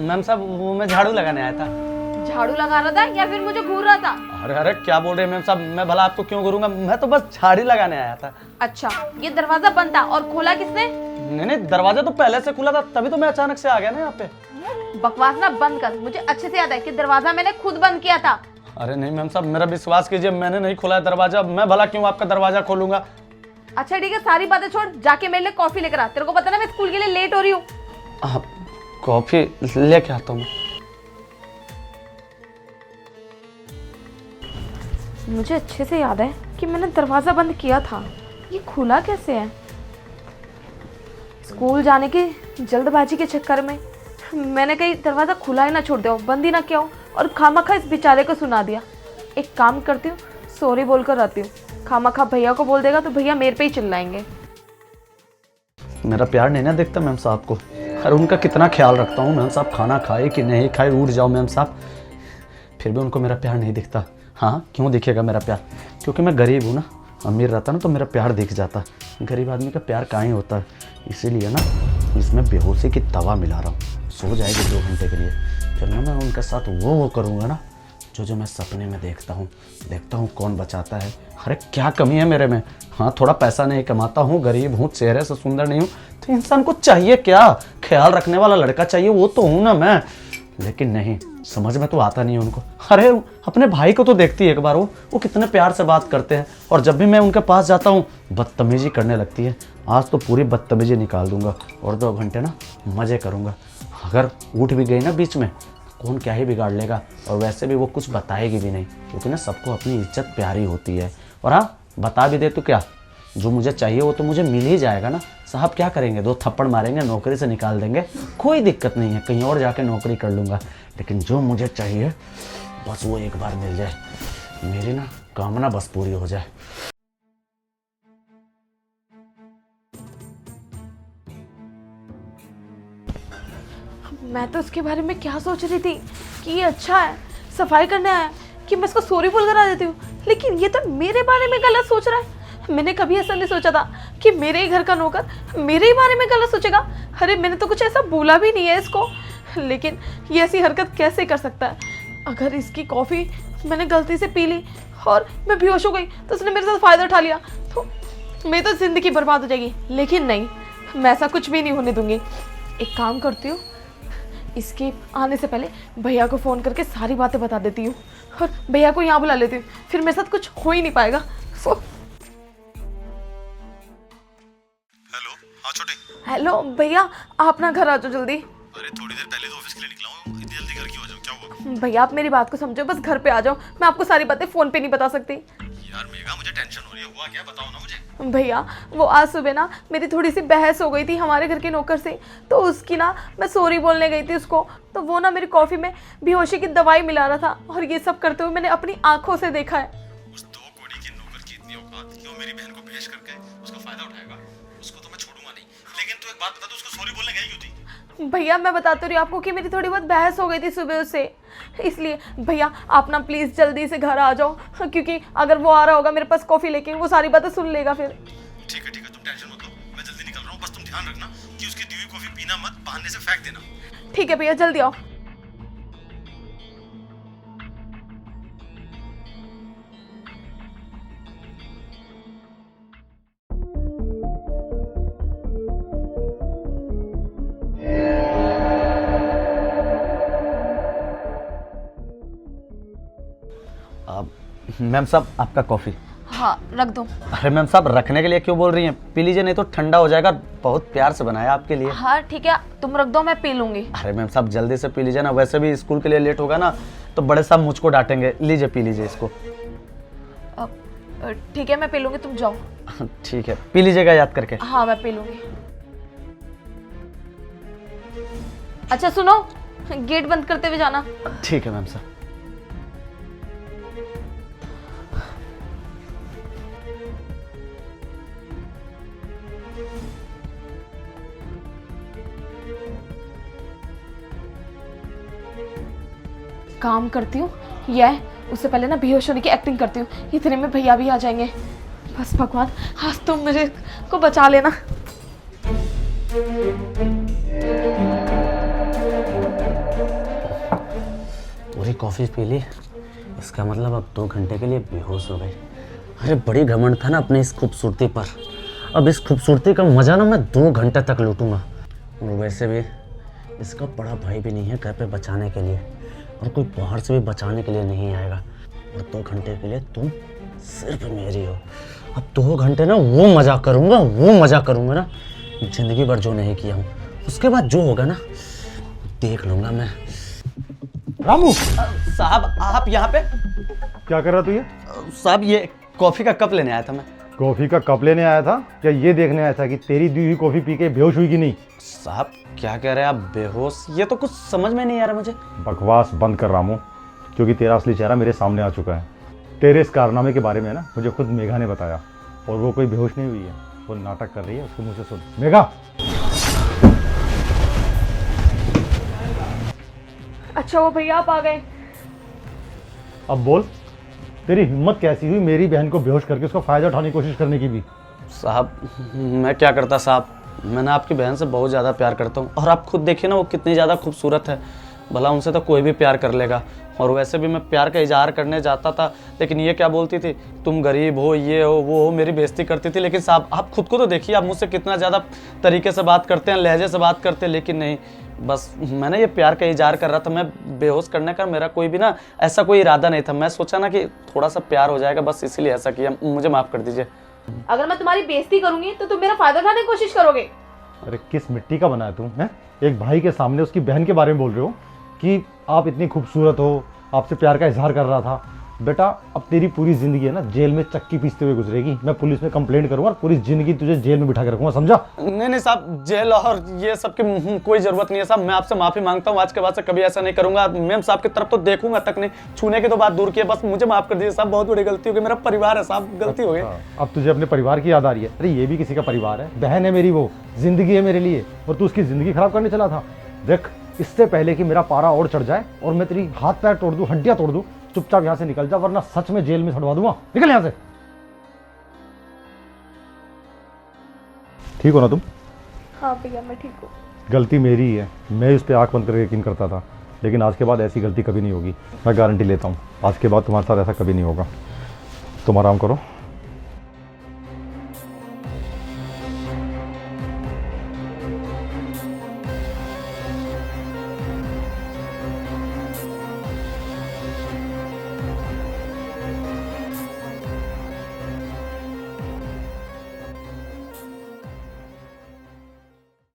Ma'am साहब वो मैं झाड़ू लगाने आया था। झाड़ू लगा रहा था या फिर मुझे घूर रहा था? अरे अरे क्या बोल रहे हैं मैम साहब, मैं भला आपको क्यों घूरूंगा, मैं तो बस झाड़ी लगाने आया था। अच्छा, ये दरवाजा बंद था और खोला किसने? नहीं नहीं, दरवाजा तो पहले से खुला था, तभी तो मैं अचानक से आ गया ना यहाँ पे। बकवास ना बंद कर, मुझे अच्छे से याद है कि दरवाजा मैंने खुद बंद किया था। अरे नहीं मैम साहब, मेरा विश्वास कीजिए, मैंने नहीं खोला है दरवाजा, मैं भला क्यों आपका दरवाजा खोलूंगा। अच्छा ठीक है, सारी बातें छोड़, जाके मेरे लिए कॉफी लेकर आ। तेरे को पता ना मैं स्कूल के लिए लेट हो रही हूँ। कॉफी लेके आता हूँ। मुझे अच्छे से याद है कि मैंने दरवाजा बंद किया था, ये खुला कैसे है? स्कूल जाने की जल्दबाजी के चक्कर में मैंने कहीं दरवाजा खुला ही ना छोड़ दिया, बंद ही ना किया हो और खामखा इस बेचारे को सुना दिया। एक काम करती हूँ, सॉरी बोलकर आती हूँ। खामखा भैया को बोल देगा तो भैया मेरे पे ही चिल्लाएंगे। मेरा प्यार नहीं ना दिखता मैम साहब को, अरे उनका कितना ख्याल रखता हूँ मैम साहब, खाना खाए कि नहीं खाए उठ जाओ मैम साहब, फिर भी उनको मेरा प्यार नहीं दिखता। हाँ क्यों दिखेगा मेरा प्यार, क्योंकि मैं गरीब हूँ ना, अमीर रहता ना तो मेरा प्यार दिख जाता, गरीब आदमी का प्यार कहाँ ही होता है। इसीलिए ना इसमें बेहोशी की दवा मिला रहा हूँ, सो जाएगी 2 घंटे के लिए, फिर ना मैं उनके साथ वो करूँगा ना जो मैं सपने में देखता हूँ कौन बचाता है। अरे क्या कमी है मेरे में, हाँ थोड़ा पैसा नहीं कमाता हूँ, गरीब हूँ, चेहरे से सुंदर नहीं हूँ, तो इंसान को चाहिए क्या, ख्याल रखने वाला लड़का चाहिए, वो तो हूँ ना मैं। लेकिन नहीं, समझ में तो आता नहीं है उनको। अरे अपने भाई को तो देखती है एक बार, वो कितने प्यार से बात करते हैं, और जब भी मैं उनके पास जाता हूँ बदतमीजी करने लगती है। आज तो पूरी बदतमीजी निकाल दूंगा और 2 घंटे ना मज़े करूँगा। अगर उठ भी गई ना बीच में, कौन क्या ही बिगाड़ लेगा, और वैसे भी वो कुछ बताएगी भी नहीं, क्योंकि ना सबको अपनी इज्जत प्यारी होती है। और हाँ बता भी दे तो क्या, जो मुझे चाहिए वो तो मुझे मिल ही जाएगा ना। साहब क्या करेंगे, 2 थप्पड़ मारेंगे, नौकरी से निकाल देंगे, कोई दिक्कत नहीं है, कहीं और जाके नौकरी कर लूँगा। लेकिन जो मुझे चाहिए बस वो एक बार मिल जाए, मेरी ना कामना बस पूरी हो जाए। मैं तो उसके बारे में क्या सोच रही थी कि ये अच्छा है, सफाई करने आया, कि मैं इसको सॉरी बोल कर आ देती हूँ, लेकिन ये तो मेरे बारे में गलत सोच रहा है। मैंने कभी ऐसा नहीं सोचा था कि मेरे ही घर का नौकर मेरे ही बारे में गलत सोचेगा। अरे मैंने तो कुछ ऐसा बोला भी नहीं है इसको, लेकिन ये ऐसी हरकत कैसे कर सकता है। अगर इसकी कॉफ़ी मैंने गलती से पी ली और मैं बेहोश हो गई तो उसने मेरे साथ फ़ायदा उठा लिया तो मेरी तो ज़िंदगी बर्बाद हो जाएगी। लेकिन नहीं, मैं ऐसा कुछ भी नहीं होने दूंगी। एक काम करती हूँ, इसके आने से पहले भैया को फ़ोन करके सारी बातें बता देती हूँ और भैया को यहाँ बुला लेती हूँ, फिर मेरे साथ कुछ हो ही नहीं पाएगा। हेलो, हाँ छोटे। हेलो भैया, आप ना घर आ जाओ जल्दी। अरे थोड़ी देर पहले तो ऑफिस के लिए निकला हूँ, इतनी जल्दी घर क्यों आ जाऊँ, क्या हुआ? भैया आप मेरी बात को समझो, बस घर पे आ जाओ, मैं आपको सारी बातें फ़ोन पे नहीं बता सकती। यार मेघा, मुझे टेंशन हो रही है, हुआ क्या, बताओ ना मुझे। भैया वो आज सुबह ना मेरी थोड़ी सी बहस हो गई थी हमारे घर के नौकर से, तो उसकी ना मैं सॉरी बोलने गई थी उसको, तो वो ना मेरी कॉफ़ी में बेहोशी की दवाई मिला रहा था, और ये सब करते हुए मैंने अपनी आंखों से देखा है। उस 2 कौड़ी के नौकर की इतनी औकात कि वो मेरी बहन को भेज करके उसका फायदा उठाएगा, उसको तो मैं छोड़ूंगा नहीं। लेकिन तू एक बात बता, तू उसको सॉरी बोलने गई क्यों थी? भैया मैं बताती रही आपको कि मेरी थोड़ी बहुत बहस हो गई थी सुबह उससे, इसलिए भैया आप ना प्लीज़ जल्दी से घर आ जाओ, क्योंकि अगर वो आ रहा होगा मेरे पास कॉफ़ी लेके, वो सारी बातें सुन लेगा फिर। ठीक है, तुम टेंशन मत लो, मैं जल्दी निकल रहा हूँ, बस तुम ध्यान रखना कि उसकी दी हुई कॉफी पीना मत, बहाने से फेंक देना। ठीक है भैया, जल्दी आओ। मैम साहब आपका कॉफ़ी। हाँ रख दो। अरे मैम साहब रखने के लिए क्यों बोल रही हैं, पी लीजिए, नहीं तो ठंडा हो जाएगा, बहुत प्यार से बनाया आपके लिए। हाँ ठीक है, तुम रख दो, मैं पी लूंगी। अरे मैम साहब जल्दी से पी लीजिए ना, वैसे भी स्कूल के लिए लेट होगा ना तो बड़े साहब मुझको डांटेंगे, लीजिए पी लीजिए इसको। ठीक है मैं पी लूंगी, तुम जाओ। ठीक है, पी लीजिएगा याद करके। हाँ मैं पी लूंगी। अच्छा सुनो, गेट बंद करते हुए जाना। ठीक है मैम साहब। काम करती हूँ, यह उससे पहले ना बेहोश होने की एक्टिंग करती हूँ, इतने में भैया भी आ जाएंगे। बस भगवान आज तुम मेरे को बचा लेना। पूरी कॉफ़ी पी ली, इसका मतलब अब 2 घंटे के लिए बेहोश हो गई। अरे बड़ी घमंड था ना अपने इस खूबसूरती पर, अब इस खूबसूरती का मज़ा ना मैं 2 घंटे तक लूटूंगा। और वैसे भी इसका बड़ा भाई भी नहीं है घर पे बचाने के लिए, और कोई बाहर से भी बचाने के लिए नहीं आएगा। और 2 घंटे के लिए तुम सिर्फ मेरी हो। अब 2 घंटे ना वो मज़ा करूँगा ना ज़िंदगी भर जो नहीं किया हूँ। उसके बाद जो होगा ना देख लूँगा मैं। रामू, साहब आप यहाँ पे? क्या कर रहा तू ये? साहब ये कॉफ़ी का कप लेने आया था मैं। कॉफी का कप लेने आया था या ये देखने आया था कि तेरी दी हुई कॉफी पी के बेहोश हुई कि नहीं? साहब क्या कह रहे हैं आप, बेहोश? ये तो कुछ समझ में नहीं आ रहा मुझे। बकवास बंद कर रामू, क्योंकि तेरा असली चेहरा मेरे सामने आ चुका है। तेरे इस कारनामे के बारे में ना मुझे खुद मेघा ने बताया, और वो कोई बेहोश नहीं हुई है, वो नाटक कर रही है। उसके मुँह से सुन। मेघा, अच्छा वो भैया आप आ गए। अब बोल, तेरी हिम्मत कैसी हुई मेरी बहन को बेहोश करके उसका फ़ायदा उठाने की कोशिश करने की भी? साहब मैं क्या करता साहब, मैं ना आपकी बहन से बहुत ज़्यादा प्यार करता हूँ, और आप खुद देखिए ना वो कितनी ज़्यादा खूबसूरत है। भला उनसे तो कोई भी प्यार कर लेगा, और वैसे भी मैं प्यार का इजहार करने जाता था, लेकिन ये क्या बोलती थी, तुम गरीब हो, ये हो, वो हो, मेरी बेइज्जती करती थी। लेकिन साहब आप खुद को तो देखिए, आप मुझसे कितना ज़्यादा तरीके से बात करते हैं, लहजे से बात करते हैं, लेकिन नहीं, बस मैंने ये प्यार का इजहार कर रहा था। मैं बेहोश करने का मेरा कोई भी ना ऐसा कोई इरादा नहीं था। मैं सोचा ना कि थोड़ा सा प्यार हो जाएगा, बस इसीलिए ऐसा किया। मुझे माफ़ कर दीजिए। अगर मैं तुम्हारी बेइज्जती करूंगी तो तुम मेरा फायदा उठाने की कोशिश करोगे। अरे किस मिट्टी का बना है तुम, हैं? एक भाई के सामने उसकी बहन के बारे में बोल रहे हो कि आप इतनी खूबसूरत हो, आपसे प्यार का इजहार कर रहा था। बेटा अब तेरी पूरी ज़िंदगी है ना जेल में चक्की पीसते हुए गुजरेगी। मैं पुलिस में कंप्लेंट करूँगा और पूरी ज़िंदगी तुझे जेल में बिठा के रखूँगा, समझा? नहीं साहब, जेल और ये सब की कोई ज़रूरत नहीं है साहब। मैं आपसे माफ़ी मांगता हूँ, आज के बाद से कभी ऐसा नहीं करूँगा। मैम साहब की तरफ तो देखूंगा तक नहीं, छूने की तो बात दूर की है। बस मुझे माफ़ कर दीजिए साहब, बहुत बड़ी गलती हो गई। मेरा परिवार है साहब, गलती हो गई। अब तुझे अपने परिवार की याद आ रही है? अरे ये भी किसी का परिवार है, बहन है मेरी, वो ज़िंदगी है मेरे लिए, और तू उसकी ज़िंदगी ख़राब करने चला था। देख, इससे पहले कि मेरा पारा और चढ़ जाए और मैं तेरी हाथ पैर तोड़ दूँ, हड्डियाँ तोड़ दूँ, चुपचाप यहाँ से निकल जा, वरना सच में जेल में छुड़वा दूंगा। निकल यहाँ से। ठीक हो ना तुम? हाँ भैया मैं ठीक हूँ। गलती मेरी ही है, मैं इस पे आंख बंद करके यकीन करता था, लेकिन आज के बाद ऐसी गलती कभी नहीं होगी। मैं गारंटी लेता हूँ, आज के बाद तुम्हारे साथ ऐसा कभी नहीं होगा। तुम आराम करो,